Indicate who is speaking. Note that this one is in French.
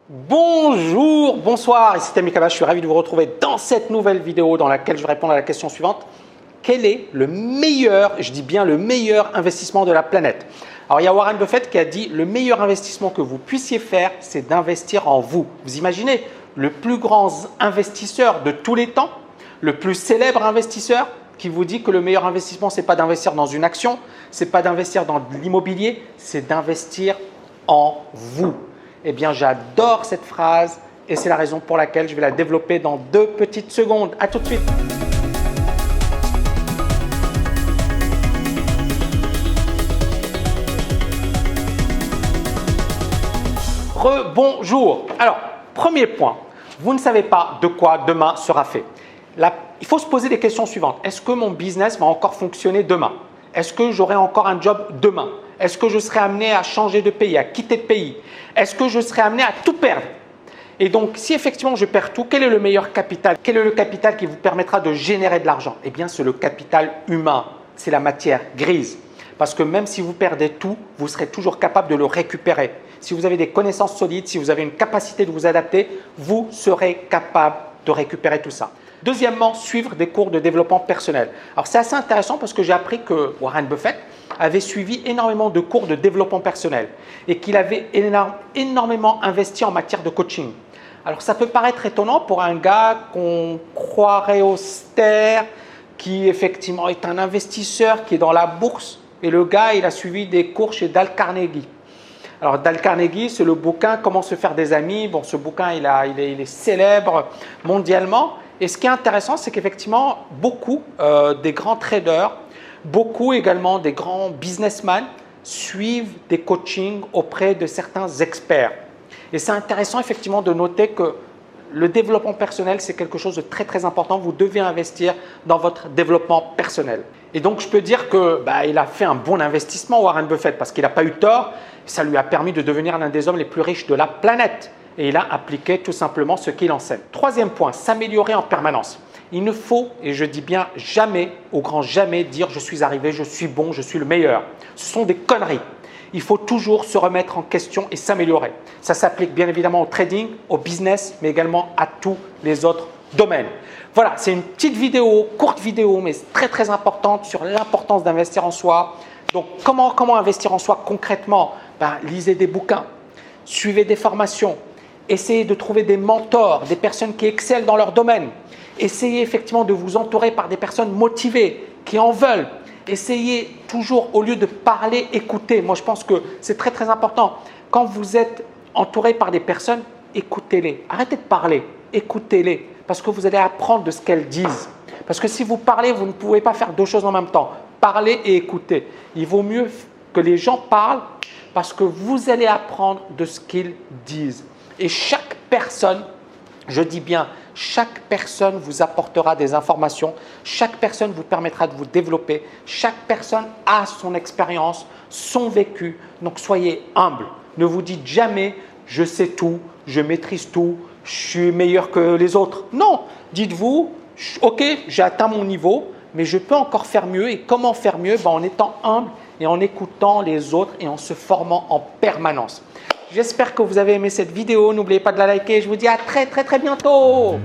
Speaker 1: Bonjour, bonsoir, ici Tammy Kaba, je suis ravi de vous retrouver dans cette nouvelle vidéo dans laquelle je vais répondre à la question suivante. Quel est le meilleur, je dis bien le meilleur investissement de la planète? Alors il y a Warren Buffett qui a dit le meilleur investissement que vous puissiez faire, c'est d'investir en vous. Vous imaginez, le plus grand investisseur de tous les temps, le plus célèbre investisseur qui vous dit que le meilleur investissement, ce n'est pas d'investir dans une action, ce n'est pas d'investir dans l'immobilier, c'est d'investir en vous. Eh bien, j'adore cette phrase et c'est la raison pour laquelle je vais la développer dans 2 petites secondes. À tout de suite. Rebonjour. Alors, premier point, vous ne savez pas de quoi demain sera fait. Il faut se poser les questions suivantes. Est-ce que mon business va encore fonctionner demain? Est-ce que j'aurai encore un job demain? Est-ce que je serai amené à changer de pays, à quitter de pays? Est-ce que je serai amené à tout perdre? Et donc, si effectivement je perds tout, quel est le meilleur capital? Quel est le capital qui vous permettra de générer de l'argent? Eh bien, c'est le capital humain, c'est la matière grise. Parce que même si vous perdez tout, vous serez toujours capable de le récupérer. Si vous avez des connaissances solides, si vous avez une capacité de vous adapter, vous serez capable de récupérer tout ça. Deuxièmement, suivre des cours de développement personnel. Alors, c'est assez intéressant parce que j'ai appris que Warren Buffett avait suivi énormément de cours de développement personnel et qu'il avait énormément investi en matière de coaching. Alors, ça peut paraître étonnant pour un gars qu'on croirait austère, qui effectivement est un investisseur, qui est dans la bourse. Et le gars, il a suivi des cours chez Dale Carnegie. Alors, Dale Carnegie, c'est le bouquin « Comment se faire des amis ». Bon, ce bouquin, il est célèbre mondialement. Et ce qui est intéressant, c'est qu'effectivement, beaucoup des grands traders, beaucoup également des grands businessmen suivent des coachings auprès de certains experts. Et c'est intéressant effectivement de noter que le développement personnel, c'est quelque chose de très très important. Vous devez investir dans votre développement personnel. Et donc, je peux dire qu'il a fait un bon investissement, Warren Buffett, parce qu'il n'a pas eu tort. Ça lui a permis de devenir l'un des hommes les plus riches de la planète. Et il a appliqué tout simplement ce qu'il enseigne. Troisième point, s'améliorer en permanence. Il ne faut, et je dis bien jamais, au grand jamais, dire « je suis arrivé, je suis bon, je suis le meilleur ». Ce sont des conneries. Il faut toujours se remettre en question et s'améliorer. Ça s'applique bien évidemment au trading, au business, mais également à tous les autres domaines. Voilà, c'est une petite vidéo, courte vidéo, mais très très importante sur l'importance d'investir en soi. Donc, comment investir en soi concrètement? Lisez des bouquins, suivez des formations, essayez de trouver des mentors, des personnes qui excellent dans leur domaine. Essayez effectivement de vous entourer par des personnes motivées, qui en veulent. Essayez toujours, au lieu de parler, écouter. Moi, je pense que c'est très très important. Quand vous êtes entouré par des personnes, écoutez-les. Arrêtez de parler, écoutez-les. Parce que vous allez apprendre de ce qu'elles disent. Parce que si vous parlez, vous ne pouvez pas faire 2 choses en même temps. Parler et écouter. Il vaut mieux que les gens parlent parce que vous allez apprendre de ce qu'ils disent. Et chaque personne, je dis bien, chaque personne vous apportera des informations, chaque personne vous permettra de vous développer, chaque personne a son expérience, son vécu. Donc, soyez humble. Ne vous dites jamais « je sais tout, je maîtrise tout, je suis meilleur que les autres ». Non, dites-vous « ok, j'ai atteint mon niveau, mais je peux encore faire mieux ». Et comment faire mieux? En étant humble et en écoutant les autres et en se formant en permanence. J'espère que vous avez aimé cette vidéo. N'oubliez pas de la liker. Je vous dis à très très très bientôt.